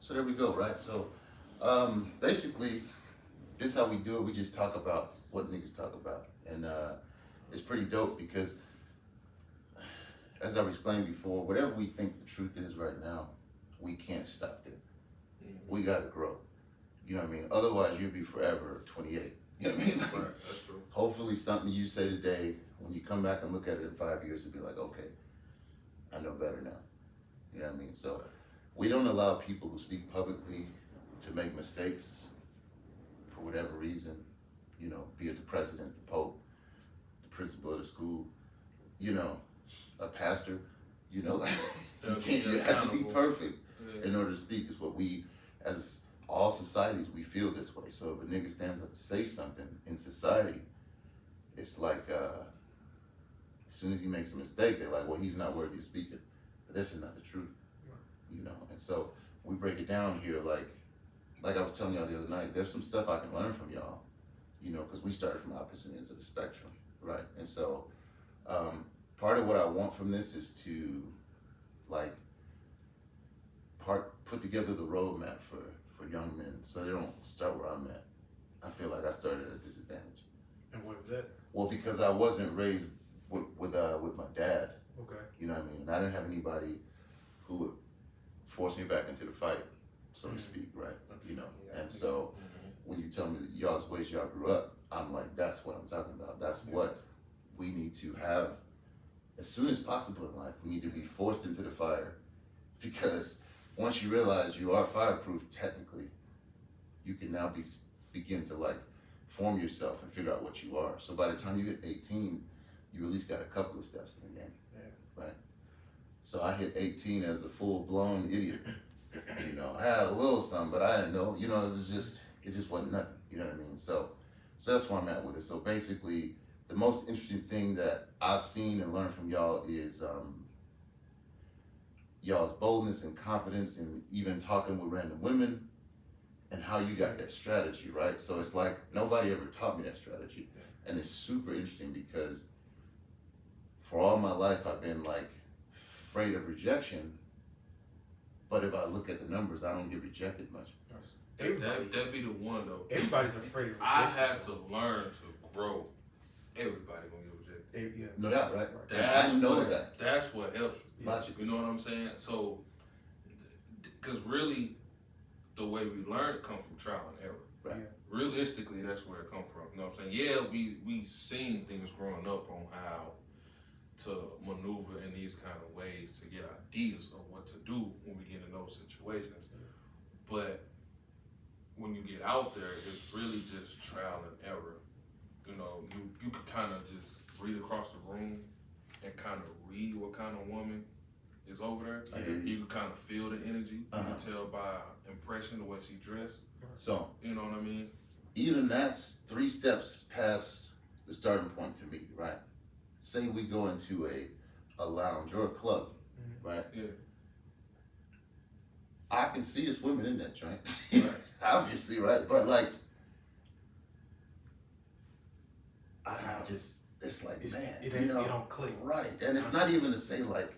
So there we go, right? So basically, this is how we do it. We just talk about what niggas talk about, and it's pretty dope because, as I've explained before, whatever we think the truth is right now, we can't stop there. We gotta grow. You know what I mean? Otherwise, you'll be forever 28. You know what I mean? Right, that's true. Hopefully, something you say today, when you come back and look at it in 5 years, it'll be like, okay, I know better now. You know what I mean? So we don't allow people who speak publicly to make mistakes for whatever reason. You know, be it the president, the pope, the principal of the school, you know, a pastor. You know, like you have to be perfect in order to speak. It's what we, as all societies, we feel this way. So if a nigga stands up to say something in society, it's like as soon as he makes a mistake, they're like, well, he's not worthy of speaking. But this is not the truth, you know. And so we break it down here, like I was telling y'all the other night. There's some stuff I can learn from y'all, you know, because we started from opposite ends of the spectrum, right? And so part of what I want from this is to like put together the roadmap for young men, so they don't start where I'm at. I feel like I started at a disadvantage. And what is that? Well, because I wasn't raised with my dad. Okay. You know what I mean? And I didn't have anybody who would force me back into the fight, so to speak, right? You know. And so when you tell me that y'all's ways y'all grew up, I'm like, that's what I'm talking about. That's what we need to have as soon as possible in life. We need to be forced into the fire, because once you realize you are fireproof, technically, you can now begin to like form yourself and figure out what you are. So by the time you hit 18, you at least got a couple of steps in the game, right? So I hit 18 as a full-blown idiot. You know, I had a little something, but I didn't know. You know, it just wasn't nothing. You know what I mean? So that's where I'm at with it. So basically, the most interesting thing that I've seen and learned from y'all is y'all's boldness and confidence in even talking with random women, and how you got that strategy, right? So it's like nobody ever taught me that strategy. And it's super interesting because for all my life I've been like afraid of rejection, but if I look at the numbers, I don't get rejected much. That'd be the one though. Everybody's afraid of rejection. I had to learn to grow. Everybody gonna get rejected. Yeah. No doubt, right? That's I know what, that. That's what helps you. Logic. You know what I'm saying? So, because really, the way we learn comes from trial and error. Right. Yeah. Realistically, that's where it comes from. You know what I'm saying? Yeah, we seen things growing up on how to maneuver in these kind of ways to get ideas of what to do when we get in those situations. But when you get out there, it's really just trial and error. You know, you could kind of just read across the room and kind of read what kind of woman is over there. You can kind of feel the energy. You can tell by impression, the way she dressed. So, you know what I mean? Even that's 3 steps past the starting point to me, right? Say we go into a lounge or a club, right? Yeah. I can see it's women in that joint, Right. obviously, right? But like, it's like, man, it don't click. Right, and it's not even to say like,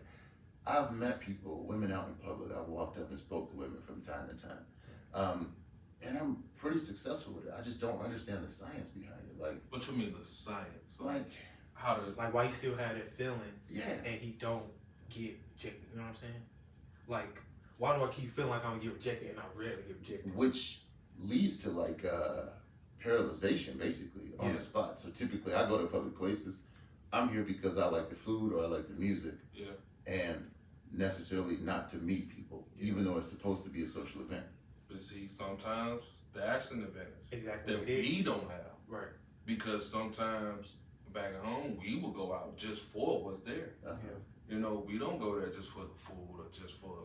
I've met people, women out in public, I've walked up and spoke to women from time to time. And I'm pretty successful with it. I just don't understand the science behind it. Like, What you mean the science? like, how to Like why he still had that feeling, yeah. and he don't get rejected. You know what I'm saying? Like, why do I keep feeling like I'm gonna get rejected and I rarely get rejected? Which leads to like paralyzation, basically, on the spot. So typically, I go to public places. I'm here because I like the food or I like the music, and necessarily not to meet people, even though it's supposed to be a social event. But see, sometimes that's an advantage Exactly. that we don't have. Right. Because sometimes back at home, we will go out just for what's there. You know, we don't go there just for the food or just for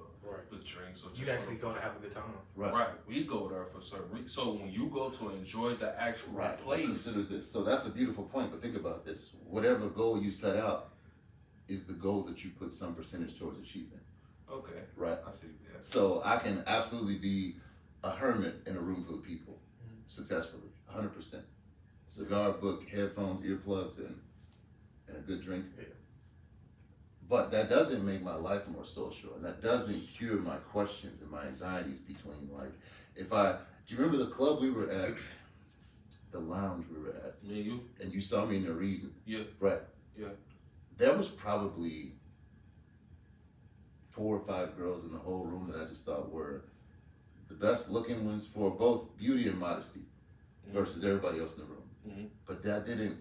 the drinks or just You for actually the go to fun. have a good time. Right. We go there for certain reasons. So when you go to enjoy the actual place. Consider this. So that's a beautiful point, but think about this. Whatever goal you set out is the goal that you put some percentage towards achieving. Okay. Right. I see. Yeah. So I can absolutely be a hermit in a room full of people successfully, 100%. Cigar, book, headphones, earplugs, and a good drink. But that doesn't make my life more social, and that doesn't cure my questions and my anxieties between, like, do you remember the club we were at, the lounge we were at, Me and you? and you saw me in there reading? Yeah. Right. Yeah. There was probably 4 or 5 girls in the whole room that I just thought were the best looking ones for both beauty and modesty versus everybody else in the room. Mm-hmm. But that didn't,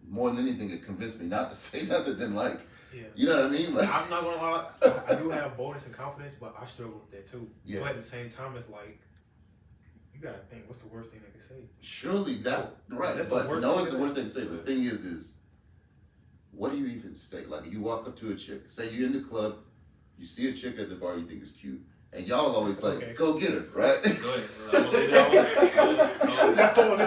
more than anything, it convinced me not to say nothing than like, Yeah. you know what I mean? Like, I'm not gonna lie, I do have boldness and confidence, but I struggle with that too. Yeah. But at the same time, it's like, you gotta think, what's the worst thing they can say? surely that, right, That's the but worst no, thing it's the to worst thing to say. But the thing is what do you even say? Like, you walk up to a chick, say you're in the club, you see a chick at the bar you think is cute, and y'all always like, Okay. go get her, right? Go ahead. I'm gonna leave that one.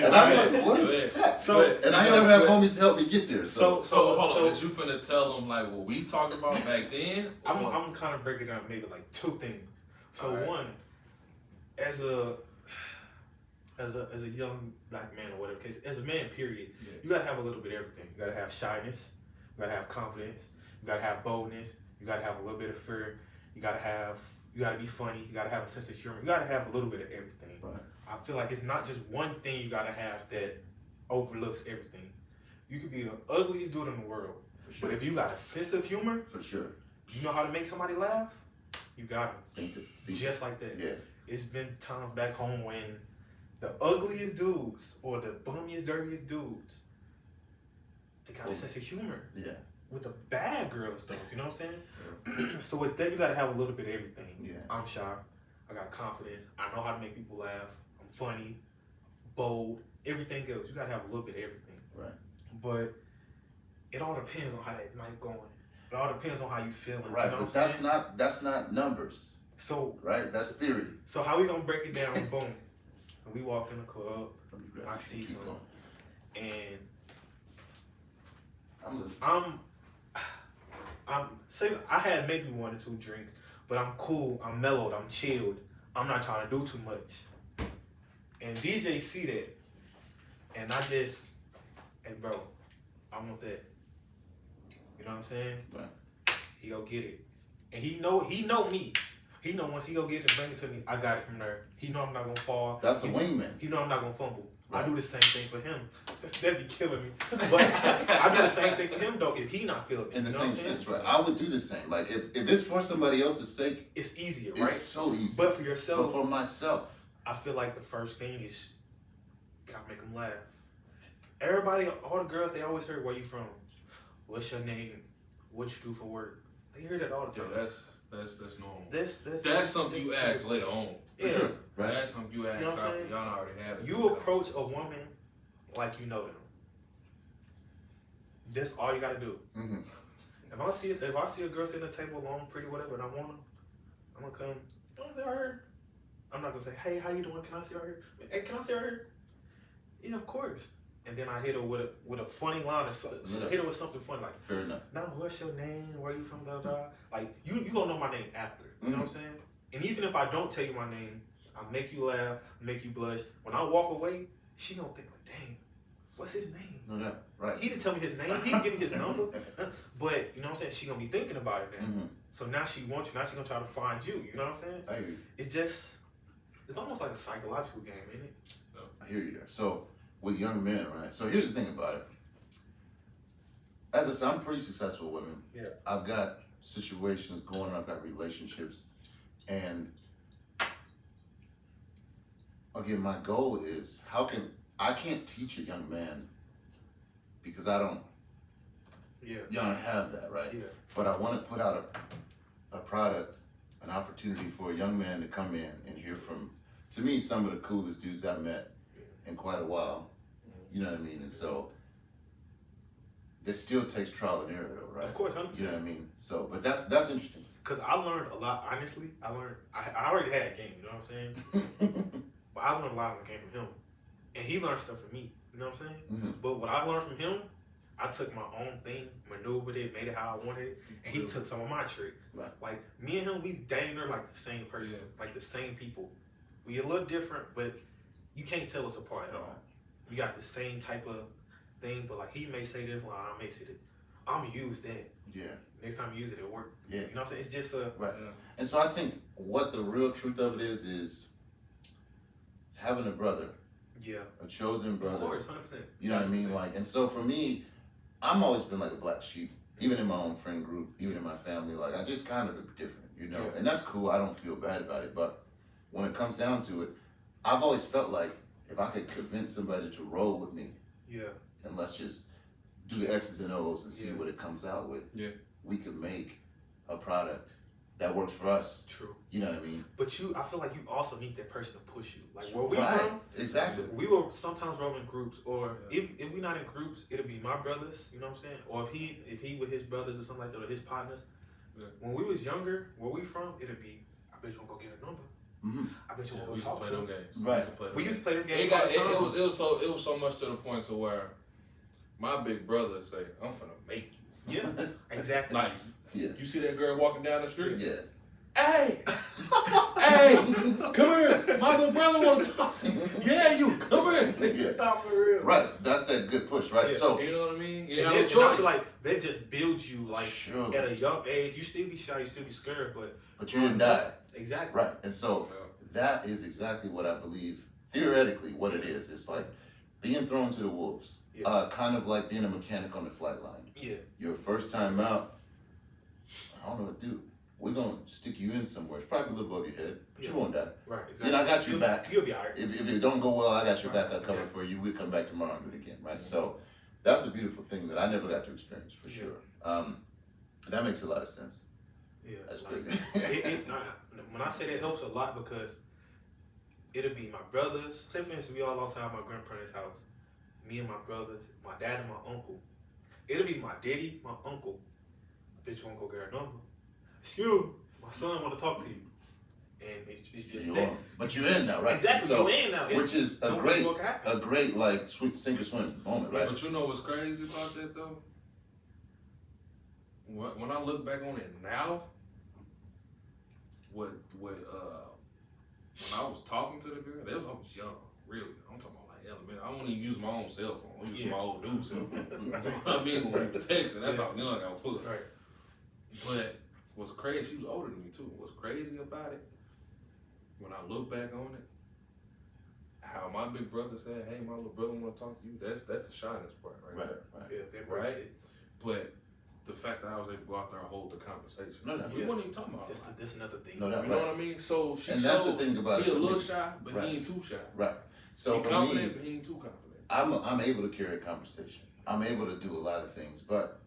And I'm like, what is that? So, And I never have homies to help me get there. So hold on, is you finna tell them like what we talked about back then? I'm kind of breaking down maybe like 2 things. So Alright. one, as a young black man or whatever case, as a man, period, Yeah. you gotta have a little bit of everything. You gotta have shyness, you gotta have confidence, you gotta have boldness, you gotta have a little bit of fear, you gotta be funny, you gotta have a sense of humor, you gotta have a little bit of everything. Right. I feel like it's not just one thing you gotta have that overlooks everything. You could be the ugliest dude in the world, For sure. but if you got a sense of humor, For sure. you know how to make somebody laugh, you got it. See, Just like that. yeah. It's been times back home when the ugliest dudes or the bummiest, dirtiest dudes, they got a sense of humor. Yeah. With the bad girls though, you know what I'm saying? So with that, you gotta have a little bit of everything. Yeah. I'm shy, I got confidence, I know how to make people laugh, I'm funny, bold, everything else. You gotta have a little bit of everything. Right. But it all depends on how that night going. It all depends on how you feeling. Right, you know but what I'm saying? that's not numbers, So right? That's theory. So how we gonna break it down? Boom. When we walk in the club, Let me grab I this see and keep something, going. and I'm listening. I'm say I had maybe 1 or 2 drinks, but I'm cool, I'm mellowed, I'm chilled. I'm not trying to do too much. And DJ see that, and I just, hey bro, I want that. You know what I'm saying? Right. He go get it, and he know me. He know once he go get it, bring it to me. I got it from there. He know I'm not gonna fall. That's a wingman. He know I'm not gonna fumble. Right. I do the same thing for him. That'd be killing me. But I do the same thing for him though. If he not feeling it, In the you know same what I'm saying? sense, right? I would do the same. Like, if it's for somebody else's sake, It's easier, it's right? so easy. But for But yourself, for myself, I feel like the first thing is gotta make them laugh. Everybody, all the girls, they always heard where you from. What's your name? What you do for work? They hear that all the Yeah, time. that's normal. That's something you ask later on. for Yeah. sure, right? That's something you ask You know what I'm after saying? y'all already had it. You approach a woman like you know them. That's all you gotta do. Mm-hmm. If I see a girl sitting at the table alone, pretty whatever, and I want her, I'm gonna come. You know, see her hair. I'm not gonna say, hey, how you doing? Can I see her hair? Hey, can I see her hair? Yeah, of course. And then I hit her with a funny line. Hit her with something funny like, Fair enough. now what's your name? Where you from? Blah, blah. Like you gonna know my name after. You know what I'm saying? And even if I don't tell you my name, I'll make you laugh, make you blush. When I walk away, she gonna think like, dang, what's his name? No doubt, right? He didn't tell me his name. He didn't give me his number. But you know what I'm saying? She gonna be thinking about it now. Mm-hmm. So now she wants you. Now she gonna try to find you. You know what I'm saying? I hear you. It's almost like a psychological game, isn't it? I hear you there. So with young men, right? So here's the thing about it. As I said, I'm pretty successful with women. Yeah. I've got situations going on. I've got relationships, and again, my goal is I can't teach a young man because I don't have that, right? Yeah. But I want to put out a product, an opportunity for a young man to come in and hear from, to me, some of the coolest dudes I've met in quite a while. You know what I mean? And so it still takes trial and error though, right? Of course, 100%. You know what I mean? So, but that's interesting. Cause I learned a lot. Honestly, I already had a game. You know what I'm saying? But I learned a lot when it came from him, and he learned stuff from me. You know what I'm saying? Mm-hmm. But what I learned from him, I took my own thing, maneuvered it, made it how I wanted it, and he took some of my tricks. Right. Like me and him, we dang near like the same person, like the same people. We a little different, but you can't tell us apart at all. We got the same type of thing, but like he may say this line, I may say this. I'm gonna use that. Yeah. Next time you use it, it'll work. Yeah. You know what I'm saying? It's just a Right. Yeah. And so I think what the real truth of it is having a brother, a chosen Of brother. course, 100%. You know what I mean? Like, and so for me, I'm always been like a black sheep, even in my own friend group, even in my family. Like, I just kind of am different, you know? Yeah. And that's cool. I don't feel bad about it. But when it comes down to it, I've always felt like if I could convince somebody to roll with me, Yeah. and let's just do the X's and O's and see Yeah. what it comes out with, Yeah. we could make a product that works for us. True. You know what I mean? But I feel like you also need that person to push you. Like where we Right. from, Exactly. we will sometimes roll in groups, or if we're not in groups, it'll be my brothers. You know what I'm saying? Or if he with his brothers or something like that, or his partners. Yeah. When we was younger, where we from, it'll be, I bet you wanna go get a number. Mm-hmm. I bet you Yeah, wanna we go used to talk play to them him. games. Right. We used to play them It games got all the time. it was so much to the point to where my big brother say, "I'm finna make you." Yeah, exactly. Like, Yeah. you see that girl walking down the street? Yeah. Hey, hey, come here. My little brother want to talk to you. Yeah, you come here. Yeah. Not for real. Right. That's that good push, right? Yeah. So, You know what I mean? You And have then, no and I choice. feel like they just build you like Sure. at a young age. You still be shy, you still be scared, but you didn't die. exactly. Right. And so that is exactly what I believe, theoretically, what it is. It's like being thrown to the wolves. Yeah. Kind of like being a mechanic on the flight line. Yeah. Your first time out, I don't know what to do. We're going to stick you in somewhere. It's probably a little above your head, but Yeah. you won't die. Right. Exactly. I got your back. You'll be alright. If it don't go well, I got your Right. back. I'll cover Yeah. for you. We'll come back tomorrow and do it again, right? So that's a beautiful thing that I never got to experience, for Yeah. sure. That makes a lot of sense. Yeah. That's like, crazy. when I say that helps a lot because it'll be my brothers. Say for instance, we all lost out at my grandparents' house. Me and my brothers, my dad and my uncle. It'll be my daddy, my uncle. Bitch won't go get her number. Excuse, my son want to talk to you. And it's just You that. are. But you're in now, right? Exactly, So, you're in now. which is a don't great, know what can happen. like sink or swim moment, right? But you know what's crazy about that though? When I look back on it now, when I was talking to the girl, I was young, real young. I'm talking about like elementary. I don't even use my own cell phone. I use my old dude's cell phone. You know what I mean? When we texting, that's how young I was. Right. But what's crazy, she was older than me too. What's crazy about it, when I look back on it, how my big brother said, "Hey, my little brother want to talk to you." That's the shyness part, right? there. Yeah, that breaks Right. it. But the fact that I was able to go out there and hold the conversation, No, no, we yeah. wasn't even talking about That's it. that's another thing. No, no. You know what I mean? So she And that's the shows thing about he it a for little me. shy, but Right. he ain't too shy. Right. So He for confident, me, but he ain't too confident. I'm able to carry a conversation. I'm able to do a lot of things, but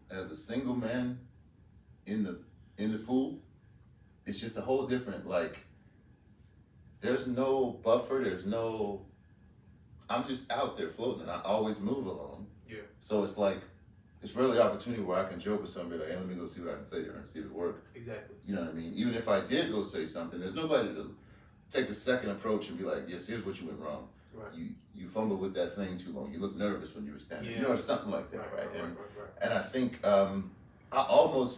as a single man in the pool, it's just a whole different, like, there's no buffer, I'm just out there floating and I always move alone. Yeah. So it's like, it's really an opportunity where I can joke with somebody like, hey, let me go see what I can say to her and see if it works. Exactly. You know what I mean? Even if I did go say something, there's nobody to take a second approach and be like, yes, here's what you went wrong. Right. You fumbled with that thing too long. You look nervous when you were standing. Yeah. You know, or something like that, right? Right. And I think I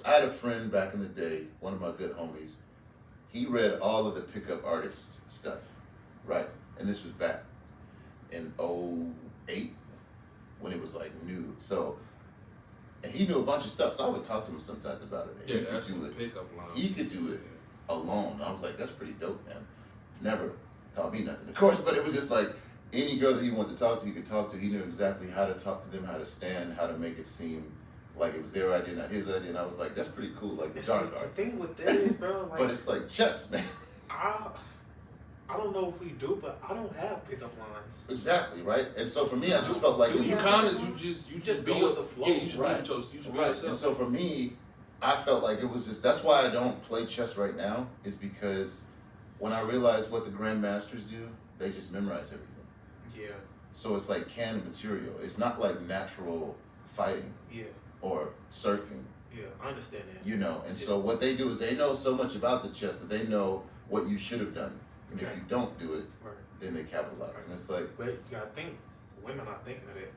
had a friend back in the day, one of my good homies. He read all of the pickup artist stuff, right? And this was back in '08 when it was like new. So, and he knew a bunch of stuff. So I would talk to him sometimes about it. And Yeah, he could that's do the it pickup line. He could do it alone. I was like, that's pretty dope, man. Never taught me nothing, of course, but it was just like any girl that he wanted to talk to, he could talk to. He knew exactly how to talk to them, how to stand, how to make it seem like it was their idea, not his idea. And I was like, that's pretty cool, like the And dark see, the arts. thing with that is, bro, like, But it's like chess, man. I don't know if we do, but I don't have pickup lines. Exactly, right? And so for me, I just felt like You it was, kind of you just go be with the flow. Yeah, you should Right. be yourself. You should be right. yourself. And so for me, I felt like it was just, that's why I don't play chess right now, is because when I realized what the grandmasters do, they just memorize everything. Yeah. So it's like canned material. It's not like natural fighting Yeah. or surfing, Yeah. I understand that. you know. And so what they do is they know so much about the chess that they know what you should have done. And if you don't do it, Right. then they capitalize. And it's like, But you gotta think, women aren't thinking of that.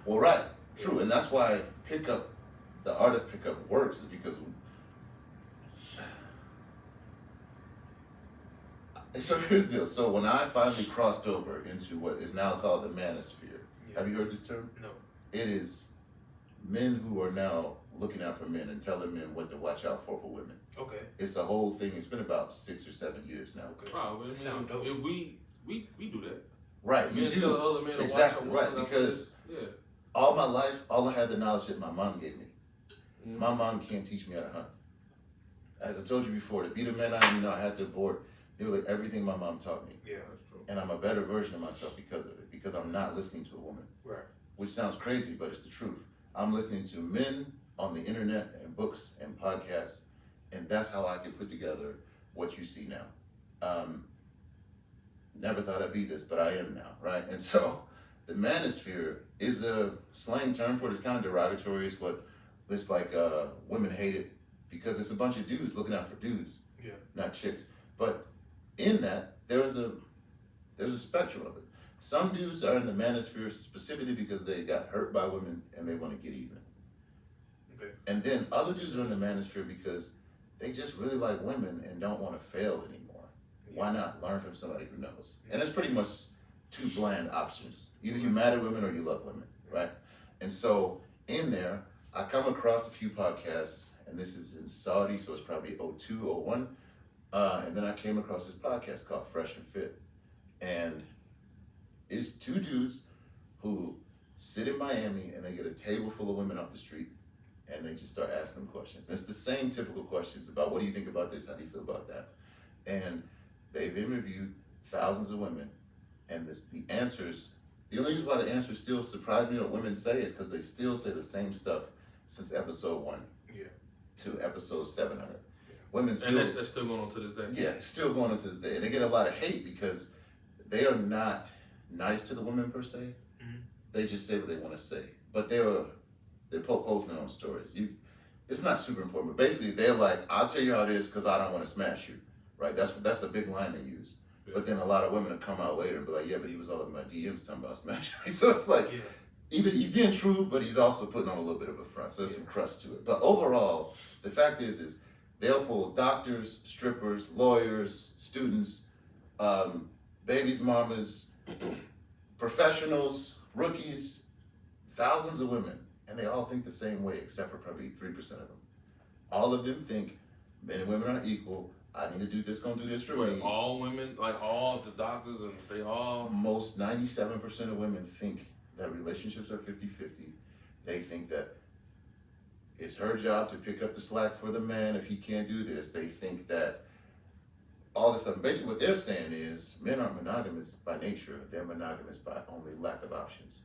well, right, true. And that's why the art of pickup works, is because so here's the deal. So when I finally crossed over into what is now called the manosphere, Yeah. have you heard this term? No. It is men who are now looking out for men and telling men what to watch out for women. Okay. It's a whole thing. It's been about 6 or 7 years now. Okay. Wow, That sound dope. if we do that. Right, you Men do. tell other men to Exactly, watch out right, because yeah. all my life, all I had the knowledge that my mom gave me. Mhm. My mom can't teach me how to hunt. As I told you before, to be the man I am, I had to abort nearly everything my mom taught me. Yeah. That's true. And I'm a better version of myself because of it, because I'm not listening to a woman. Right. Which sounds crazy, but it's the truth. I'm listening to men on the internet and books and podcasts, and that's how I can put together what you see now. Never thought I'd be this, but I am now, right? And so the manosphere is a slang term for it. It's kind of derogatory. It's what it's like women hate it because it's a bunch of dudes looking out for dudes, Yeah. not chicks. But in that, there's a spectrum of it. Some dudes are in the manosphere specifically because they got hurt by women and they want to get even. Okay. And then other dudes are in the manosphere because they just really like women and don't want to fail anymore. Why not learn from somebody who knows? And it's pretty much two bland options. Either you mad at women or you love women, right? And so in there, I come across a few podcasts, and this is in Saudi, so it's probably 02, 01. And then I came across this podcast called Fresh and Fit. And it's two dudes who sit in Miami and they get a table full of women off the street and they just start asking them questions. And it's the same typical questions about what do you think about this? How do you feel about that? And they've interviewed thousands of women, and the answers, the only reason why the answers still surprise me what women say is because they still say the same stuff since episode 1 to episode 700. Yeah. Women still, and that's still going on to this day. yeah, it's still going on to this day. And they get a lot of hate because they are not nice to the women per se. Mm-hmm. They just say what they want to say. But they're posting their own stories. It's not super important, but basically they're like, I'll tell you how it is because I don't want to smash you. Right, that's a big line they use. Yeah. But then a lot of women will come out later and be like, yeah, but he was all in my DMs talking about smashing me. So it's like, either he's being true, but he's also putting on a little bit of a front. So there's some crust to it. But overall, the fact is they'll pull doctors, strippers, lawyers, students, babies, mamas, professionals, rookies, thousands of women, and they all think the same way, except for probably 3% of them. All of them think men and women are equal. I need to do this, gonna do this for me. All women, like all the doctors, and they all... Most 97% of women think that relationships are 50-50. They think that it's her job to pick up the slack for the man if he can't do this. They think that all this stuff. Basically what they're saying is men aren't monogamous by nature. They're monogamous by only lack of options,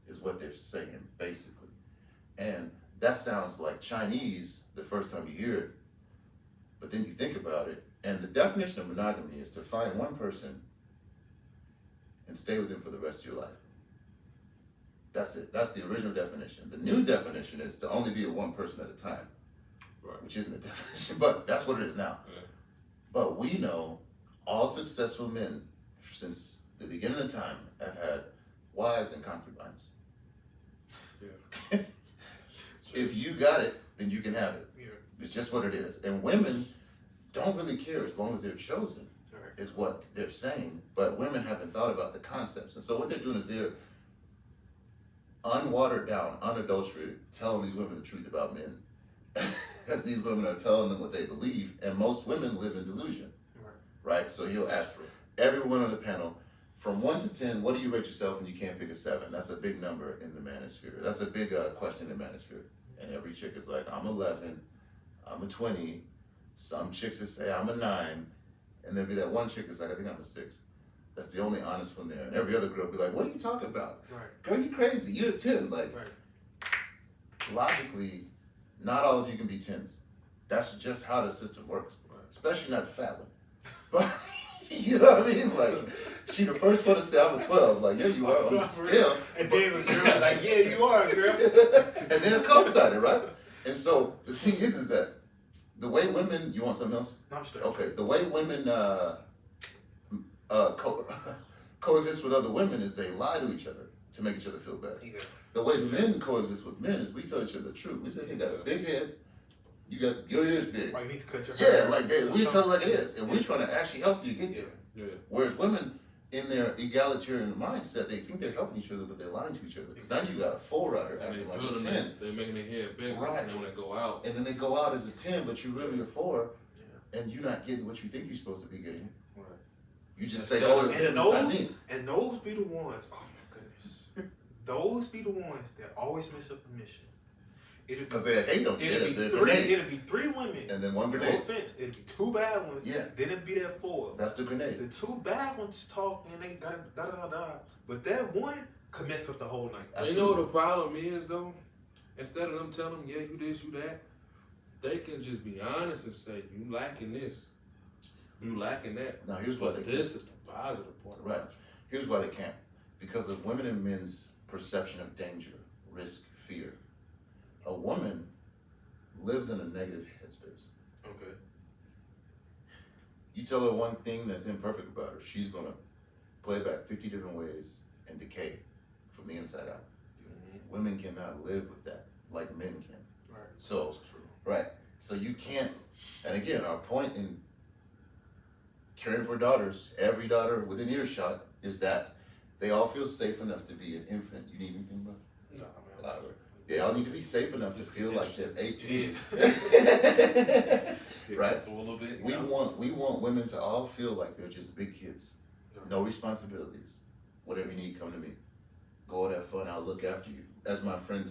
is what they're saying, basically. And that sounds like Chinese the first time you hear it. But then you think about it, and the definition of monogamy is to find one person and stay with them for the rest of your life. That's it. That's the original definition. The new definition is to only be with one person at a time, right. Which isn't a definition, but that's what it is now. Yeah. But we know all successful men since the beginning of time have had wives and concubines. Yeah. If you got it, then you can have it. Yeah. It's just what it is. And women don't really care as long as they're chosen, is what they're saying. But women haven't thought about the concepts. And so what they're doing is they're unwatered down, unadulterated, telling these women the truth about men. As these women are telling them what they believe. And most women live in delusion, right? So he'll ask everyone on the panel, from 1 to 10, what do you rate yourself when you can't pick a 7? That's a big number in the manosphere. That's a big question in the manosphere. And every chick is like, I'm 11, I'm a 20. Some chicks will say I'm a 9. And there'll be that one chick that's like, I think I'm a 6. That's the only honest one there. And every other girl will be like, what are you talking about? Right. Girl, you crazy. You're a 10. Like, logically, not all of you can be 10s. That's just how the system works. Especially not the fat one. But, you know what I mean? Like, she the first one to say I'm a 12. Like, yeah, you are on the scale. And then the girl like, yeah, you are, girl. And then co-sign it, right? And so the thing is that the way women, you want something else? No, I'm straight. Okay, the way women coexist with other women is they lie to each other to make each other feel better. Yeah. The way men coexist with men is we tell each other the truth. We say, you got a big head, you got your ears big. Like, you need to cut your Yeah, hair. like we tell it like it is, and we're trying to actually help you get there. Yeah. Whereas women, in their egalitarian mindset, they think they're helping each other, but they're lying to each other. Because now you got a 4-rider And acting they like a building 10. this, they're making their head bigger, Right. and then when they go out, And then they go out as a 10, but you're really a 4, Yeah. and you're not getting what you think you're supposed to be getting. right. You just That's- say, oh, it's And him, it's not those, me. and those be the ones, oh my goodness. Those be the ones that always mess up the mission. Because they hate them. It'll be They're three. grenade. It'll be 3 women. And then one No grenade. offense. It'll be 2 bad ones. Yeah. Then it'll be that 4. That's the grenade. The 2 bad ones talk and they da da da da. But that one could mess up the whole night. You know what the problem is though? Instead of them telling them, yeah, you this, you that, they can just be honest and say, you lacking this, you lacking that. Now, here's why But they this is the positive part. Right. Here's why they can't. Because of women and men's perception of danger, risk, fear. A woman lives in a negative headspace. Okay. You tell her one thing that's imperfect about her, she's gonna play it back 50 different ways and decay from the inside out. Mm-hmm. Women cannot live with that like men can. Right. So, That's true. right. So you can't, and again, our point in caring for daughters, every daughter within earshot, is that they all feel safe enough to be an infant. You need anything, bro? No, I mean, They all need to be safe enough to feel like they're 18. Right? Through a little bit. We want women to all feel like they're just big kids. No responsibilities. Whatever you need, come to me. Go out, have fun, I'll look after you. As my friend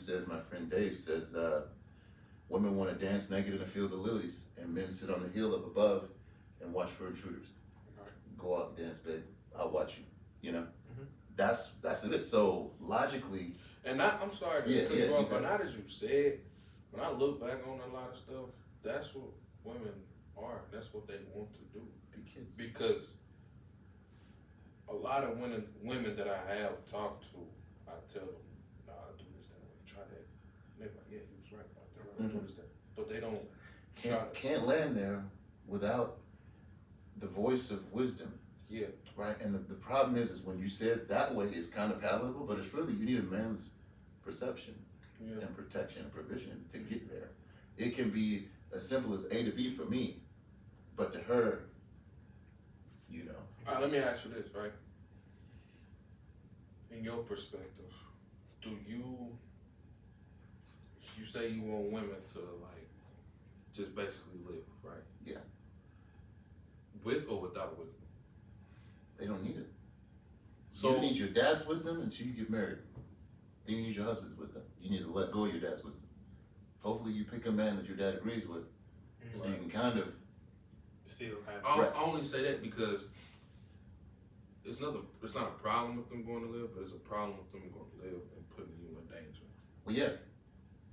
Dave says, women want to dance naked in a field of lilies, and men sit on the hill up above and watch for intruders. Right. Go out and dance, babe. I'll watch you. You know? Mhm. That's it. So logically, And I'm sorry to Yeah, cut yeah, you you off, but got now that you said, when I look back on a lot of stuff, that's what women are. That's what they want to do. be kids. Because a lot of women that I have talked to, I tell them, nah, I do this, that, try that. They're like, yeah, he was right about that. I do this, that. But they don't try to. Can't land there without the voice of wisdom. Yeah. Right, and the problem is when you say it that way, it's kind of palatable, but it's really, you need a man's perception Yeah. and protection and provision to get there. It can be as simple as A to B for me, but to her, you know. All right, let me ask you this, right? In your perspective, do you say you want women to like just basically live, right? Yeah. With or without wisdom? They don't need it. So You need your dad's wisdom until you get married. Then you need your husband's wisdom. You need to let go of your dad's wisdom. Hopefully you pick a man that your dad agrees with, so you can kind of. Still have. I only say that because it's not a problem with them going to live, but it's a problem with them going to live and putting you in danger. Well,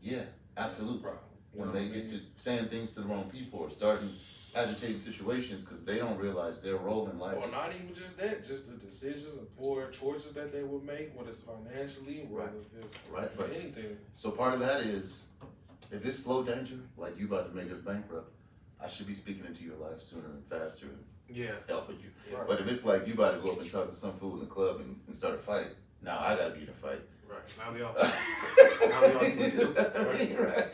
yeah, absolutely. Problem. You When know they what I get mean? to saying things to the wrong people or starting agitating situations because they don't realize their role in life. Or is- not even just that, just the decisions and poor choices that they would make, whether it's financially, whether it's Right, but- anything. So part of that is, if it's slow danger, like you about to make us bankrupt, I should be speaking into your life sooner and faster and Yeah. helping you. Right. But if it's like you about to go up and talk to some fool in the club and start a fight, now I gotta be in a fight. Right. Now we all. Now we all too stupid, right? Right.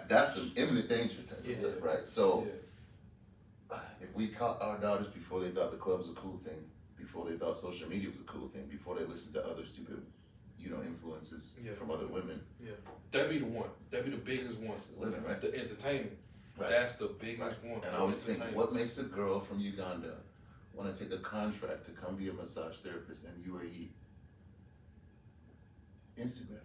That's some imminent danger type Yeah. of stuff, right? So Yeah. if we caught our daughters before they thought the club was a cool thing, before they thought social media was a cool thing, before they listened to other stupid, influences Yeah. from other women, That'd be the one. That'd be the biggest one. it's living, right? The entertainment. Right. That's the biggest one. And I always think, Entertainment. what makes a girl from Uganda want to take a contract to come be a massage therapist in UAE? Instagram.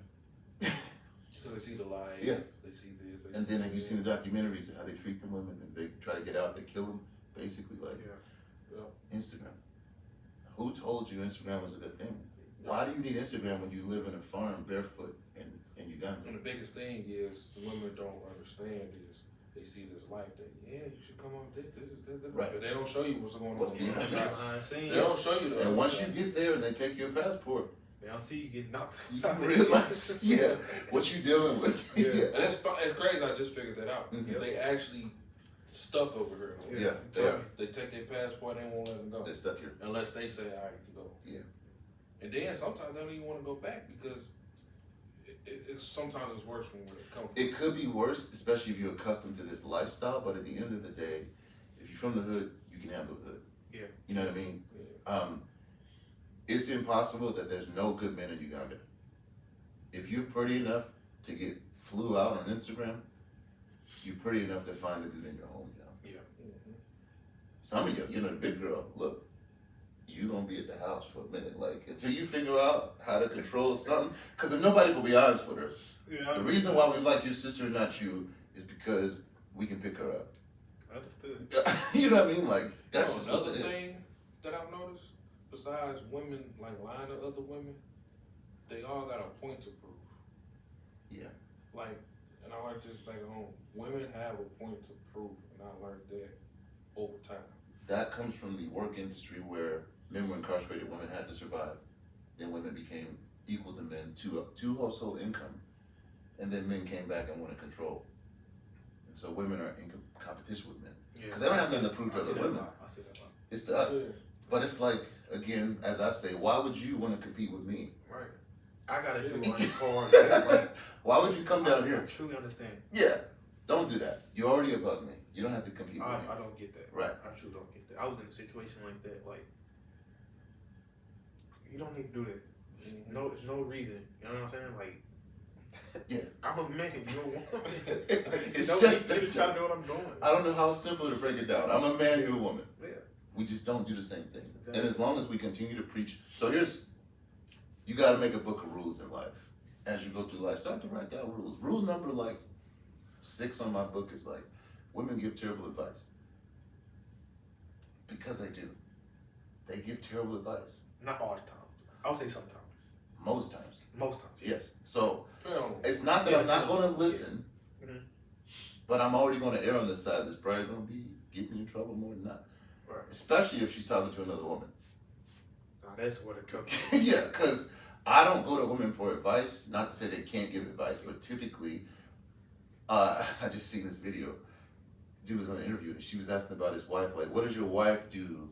Because they see the life. Yeah. They see this. They And see then have you that. seen the documentaries of how they treat them women and they try to get out, they kill them, basically like Instagram. Who told you Instagram was a good thing? Why do you need Instagram when you live in a farm barefoot in Uganda? And the biggest thing is the women don't understand is they see this life that you should come on this is this. Right. But they don't show you what's going What's on. behind They that? Behind scenes. don't show you that. And once you get there and they take your passport, They don't see you getting knocked. you realize, what you dealing with. Yeah. And it's crazy. I just figured that out. Mhm. They actually stuck over here. Yeah, they are. They take their passport. They won't let them go They're stuck here. unless they say, "All right, you can go." Yeah. And then sometimes they don't even want to go back because it's sometimes it's worse from where it comes from. It could be worse, especially if you're accustomed to this lifestyle, but at the end of the day, if you're from the hood, you can handle the hood. Yeah. You know what I mean? Yeah. It's impossible that there's no good men in Uganda. If you're pretty enough to get flew out on Instagram, you're pretty enough to find the dude in your hometown. Yeah. Some of you, you know, the big girl, look, you gonna be at the house for a minute, like, until you figure out how to control something. Because if nobody will be honest with her, Yeah. the reason why we like your sister and not you is because we can pick her up. Understood. You know what I mean? Like, that's Yo, just what another it is. thing that I've noticed, besides women like lying to other women, they all got a point to prove. Yeah. Like, and I learned this back at home. Women have a point to prove, and I learned that over time. That comes from the work industry where men were incarcerated, women had to survive. Then women became equal to men, two household income. And then men came back and wanted control. And so women are in competition with men. Yeah. Because they don't have nothing to prove to I see other that women. lot. I see that lot. It's to us. Yeah. But it's like, again, as I say, why would you want to compete with me? Right. I gotta do Yeah. it hard. Right? Why would you come down I here? truly understand. Yeah, don't do that. You're already above me. You don't have to compete with me. I don't get that. Right. I truly don't get that. I was in a situation like that. Like, you don't need to do that. There's no reason. You know what I'm saying? Like, Yeah. I'm a man. You're a woman. It's no just need that to try to do what I'm doing. I don't know how simple to break it down. I'm a man, you're a woman. Yeah. We just don't do the same thing. Exactly. And as long as we continue to preach, so you gotta make a book of rules in life. As you go through life, start to write down rules. Rule number like 6 on my book is like, women give terrible advice. Because they do. They give terrible advice. Not all the time. I'll say sometimes. Most times. Most times. Yes. So Well, it's not that I'm not gonna listen, Mhm. but I'm already gonna err on the side that's probably gonna be getting me in trouble more than not. Right. Especially if she's talking to another woman. Now that's where the trouble. Yeah, because I don't go to women for advice. Not to say they can't give advice, but typically, I just seen this video. Dude was on the interview and she was asking about his wife, like, what does your wife do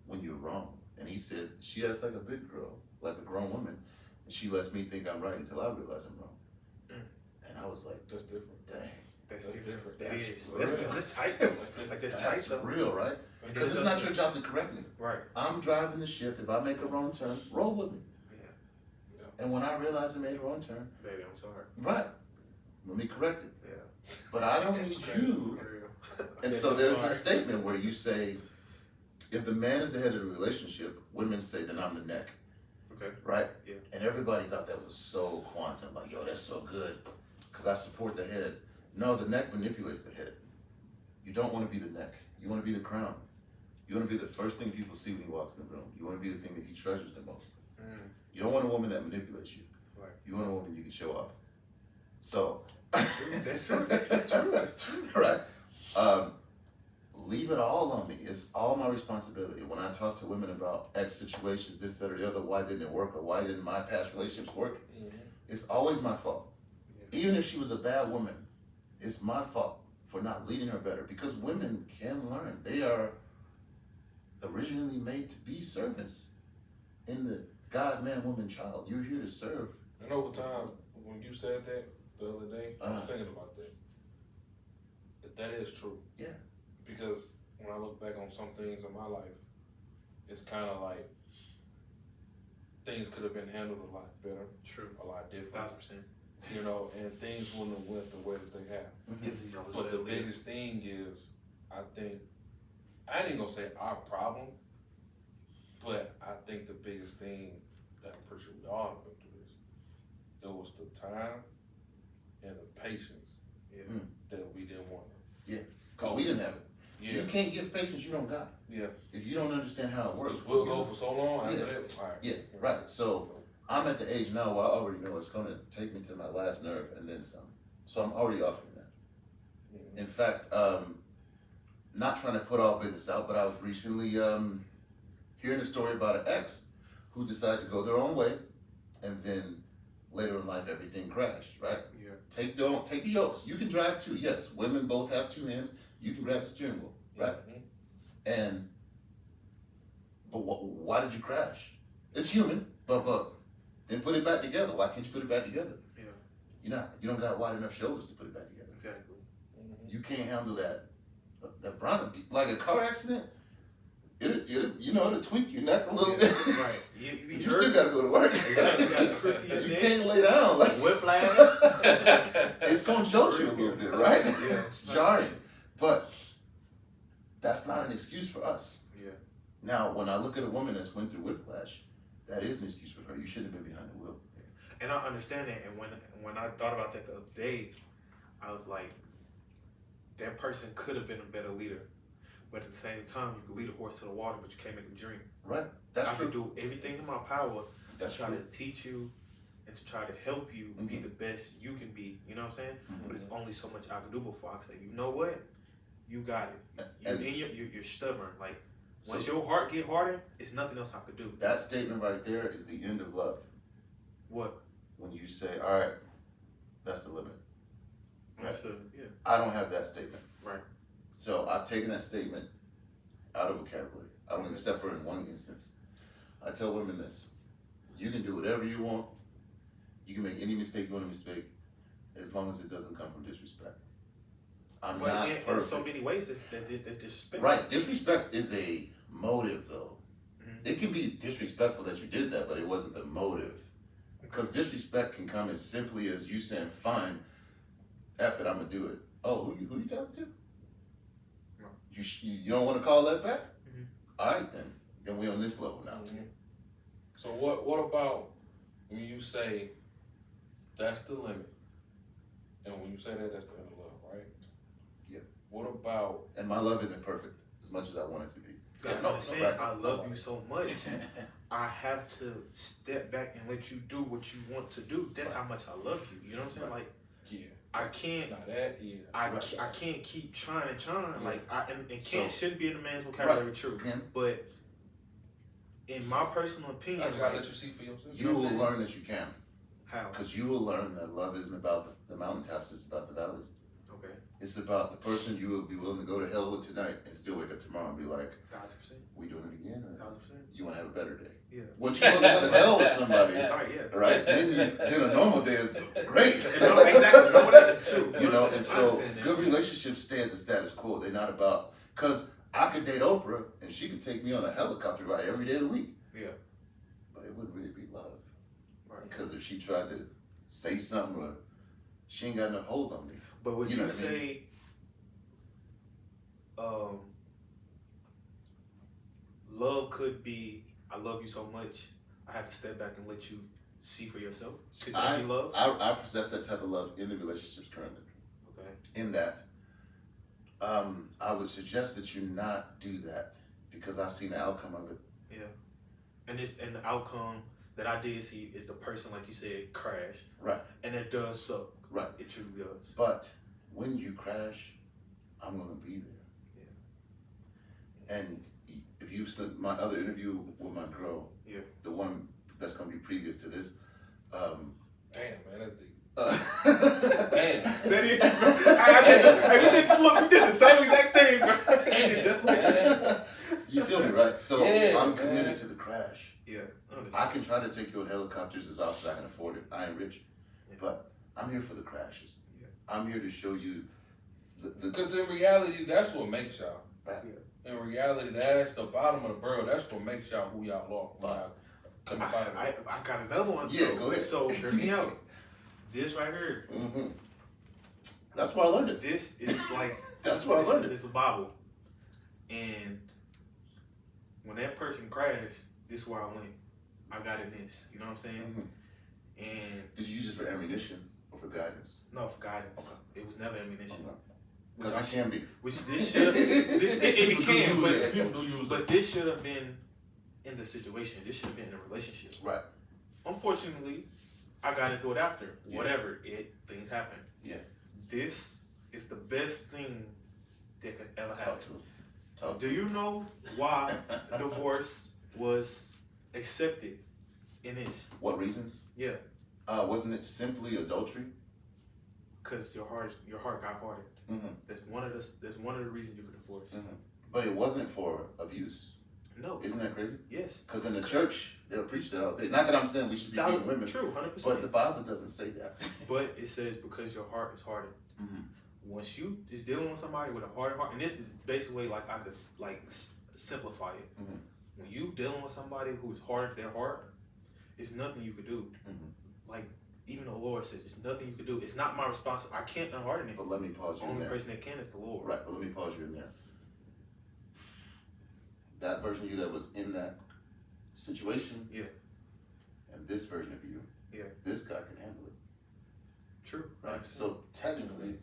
when you're wrong? And he said, she acts like a big girl, like a grown woman. And she lets me think I'm right until I realize I'm wrong. And I was like, that's different. dang, That's That's different. different. That That's is. real. That's tight though. That's different. Like that's that's tight though. real, right? And Because it's then not your job to correct me. Right. I'm driving the ship. If I make a wrong turn, roll with me. Yeah. And when I realize I made a wrong turn, Baby, I'm sorry. right, let me correct it. Yeah. But I don't need you. For real. And so there's a statement where you say, if the man is the head of the relationship, women say, then I'm the neck, Okay. right? Yeah. And everybody thought that was so quantum, like, yo, that's so good, because I support the head. No, the neck manipulates the head. You don't want to be the neck. You want to be the crown. You want to be the first thing people see when he walks in the room. You want to be the thing that he treasures the most. You don't want a woman that manipulates you. Right. You want a woman you can show off. So. That's true. That's true. That's true. Right. Leave it all on me. It's all my responsibility. When I talk to women about X situations, this, that, or the other, why didn't it work, or why didn't my past relationships work, it's always my fault. Yeah. Even if she was a bad woman, it's my fault for not leading her better. Because women can learn. They are originally made to be servants in the God, man, woman, child. You're here to serve. And over time, when you said that the other day, I was thinking about that. That is true. Yeah. Because when I look back on some things in my life, it's kind of like things could have been handled a lot better, True. a lot different, 1,000%. you know, and things wouldn't have went the way that they have. If I was But the better leader. biggest thing is, I think, I ain't gonna say our problem, but I think the biggest thing that I'm pretty sure we all have been through this, it was the time and the patience Yeah. that we didn't want. Because we didn't have it. Yeah, You can't give patience you don't got. yeah. If you don't understand how it works. Because we'll go for so long after Yeah. that. All right. Yeah, right. So I'm at the age now where I already know it's gonna take me to my last nerve and then some. So I'm already offering that. Mhm. In fact, not trying to put all business out, but I was recently hearing a story about an ex who decided to go their own way, and then later in life everything crashed. Right? Yeah. Take the yokes. You can drive too. Yes, women both have 2 hands. You can grab the steering wheel. Right? Mhm. But why did you crash? It's human, but then put it back together. Why can't you put it back together? Yeah. You don't got wide enough shoulders to put it back together. Exactly. Mhm. You can't handle that brunt of, like a car accident. it'll tweak your neck a little bit. Right. You still gotta go to work. You can't lay down. Like, whiplash. it's gonna jolt you a little bit, right? Yeah. It's jarring. But that's not an excuse for us. Yeah. Now, when I look at a woman that's went through whiplash, that is an excuse for her. You shouldn't have been behind the wheel. And I understand that. And when I thought about that the other day, I was like, that person could have been a better leader. But at the same time, you can lead a horse to the water, but you can't make him drink. Right. That's I true. can do everything in my power That's to try true. to teach you and to try to help you be the best you can be. You know what I'm saying? But it's only so much I can do before I can say, you know what? You got it. You're stubborn. Like, once your heart get hardened, it's nothing else I could do. That statement right there is the end of love. What? When you say, all right, that's the limit. Right. Yeah. I don't have that statement. Right. So I've taken that statement out of vocabulary. I don't accept her in one instance. I tell women this: you can do whatever you want. You can make any mistake you want to mistake, as long as it doesn't come from disrespect. I'm not perfect. In so many ways that's disrespect. Right. Disrespect is a motive, though. It can be disrespectful that you did that, but it wasn't the motive. Because disrespect can come as simply as you saying, "Fine, F it, I'm gonna do it." Oh, who you talking to? No. You don't want to call that back? All right, then we're on this level now. So what about when you say that's the limit, and when you say that, that's the end of love, right? Yeah. What about? And my love isn't perfect as much as I want it to be. I understand. I love you so much. I have to step back and let you do what you want to do. That's how much I love you. You know what I'm saying? Like, Yeah. I can't. Not that. Yeah. I can't keep trying. Yeah. Like, and So- shouldn't be in a man's vocabulary. Right. True. Yeah. But in my personal I opinion, just gotta like, let you see for yourself. You will learn that you can. how? Because you will learn that love isn't about the mountaintops, it's about the valleys. Okay. It's about the person you will be willing to go to hell with tonight and still wake up tomorrow and be like, 1,000%. we doing it again? Or 1,000%. you want to have a better day? Yeah. Once you're willing to go to hell with somebody, All right. Yeah. right, then a normal day is great. No, exactly. No, that's true. You know, and I so understand that. good relationships stay at the status quo. They're not about, because I could date Oprah and she could take me on a helicopter ride every day of the week. Yeah. But it wouldn't really be love. Right. Because if she tried to say something, or she ain't got no hold on me. But would You you, know what I mean? say, love could be, I love you so much, I have to step back and let you see for yourself? Could that be love? I possess that type of love in the relationships currently. Okay. In that, I would suggest that you not do that because I've seen the outcome of it. Yeah. And the outcome that I did see is the person, like you said, crash. Right. And it does suck. Right. It truly does. But when you crash, I'm gonna be there. Yeah. And if you sent my other interview with my girl, Yeah. the one that's gonna be previous to this, Damn, man, that's deep. damn. That is, we did the same exact thing, bro. Damn, Just like man. You feel me, right? So Yeah, I'm committed man. to the crash. Yeah. I can try to take you on helicopters as often as I can afford it. I am rich, Yeah. but I'm here for the crashes. Yeah. I'm here to show you the Because in reality, that's what makes y'all. Yeah. In reality, that's the bottom of the barrel. That's what makes y'all who y'all are. Wow. Come up out of it. I got another one. Yeah, though. go ahead. So hear me out. This right here. Mm-hmm. That's where I learned it. This is like That's where I learned it. It's a Bible. And when that person crashed, this is where I went. I got in this. You know what I'm saying? Mm-hmm. And Did you use it for ammunition or for guidance? no, for guidance. Okay. It was never ammunition. Because I can be. Which this should it People do can, use but it. People do use but it. this should have been in the situation. This should have been in a relationship. Right. Unfortunately, I got into it after. Yeah. Whatever. Things happen. Yeah. This is the best thing that could ever happen. Talk to him. Talk to Do you know why divorce was accepted in this? What reasons? Yeah. Wasn't it simply adultery? Cause your heart got hardened. Mm-hmm. That's one of the reasons you were divorced. Mm-hmm. But it wasn't for abuse. No. Isn't that crazy? Yes. Because in the church, they'll preach that all day. Not that I'm saying we should be beating women. True, 100%. But the Bible doesn't say that. But it says because your heart is hardened. Mm-hmm. Once you is dealing with somebody with a hard heart, and this is basically like I could simplify it. Mhm. When you dealing with somebody who's hard at their heart, it's nothing you could do. Mhm. Like even the Lord says, it's nothing you could do. It's not my responsibility. I can't unharden it. But let me pause The you in only there. person that can is the Lord. Right, but let me pause you in there. That version of you that was in that situation, Yeah. and this version of you, Yeah. this guy can handle it. True. Right. So technically,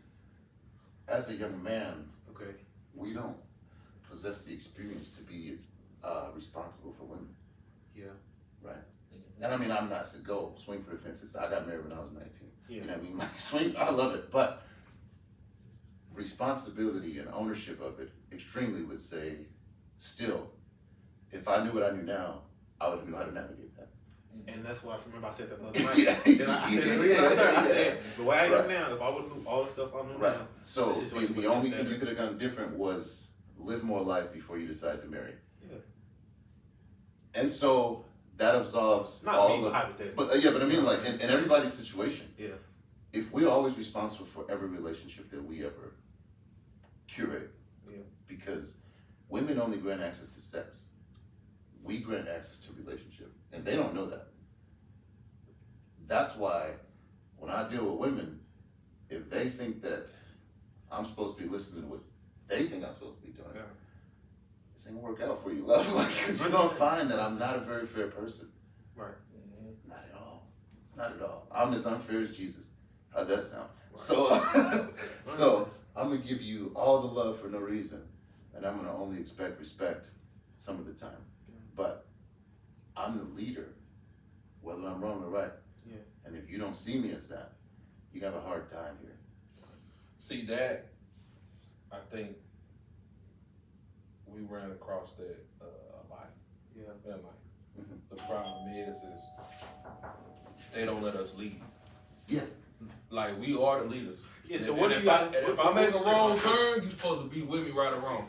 as a young man, Okay. we don't possess the experience to be responsible for women. Yeah. Right. Mhm. And I mean, I'm not to go swing for the fences. I got married when I was 19. Yeah. You know what I mean? Like swing, I love it, but responsibility and ownership of it extremely would say, still, if I knew what I knew now, I would know how to navigate that. And that's why I remember I said that the other night. Yeah. Then I said it really right there. I said the way I know Right. now, if I would have knew all the stuff I know Right. now. So the situation the would only have thing been you could have done different was live more life before you decided to marry. Yeah. And so that absolves Not all me, the. hypothetically. But yeah, but I mean, like in everybody's situation. Yeah. If we're always responsible for every relationship that we ever curate, Yeah. because women only grant access to sex, we grant access to relationship, and they don't know that. That's why when I deal with women, if they think that I'm supposed to be listening to what they think I'm supposed to be doing, Yeah. this ain't gonna work out for you, love. Like, because you're gonna find that I'm not a very fair person. Right. Mhm. Not at all. Not at all. I'm as unfair as Jesus. How's that sound? Right. So, so I'm gonna give you all the love for no reason, and I'm gonna only expect respect some of the time. But I'm the leader, whether I'm wrong or right. Yeah. And if you don't see me as that, you have a hard time here. See that, I think we ran across that a lot. Yeah. And like, Mhm. the problem is they don't let us lead. Yeah. Like we are the leaders. Yeah. So And what do if you I, guys? and if what I make would a you say wrong about- turn, you supposed to be with me right or wrong.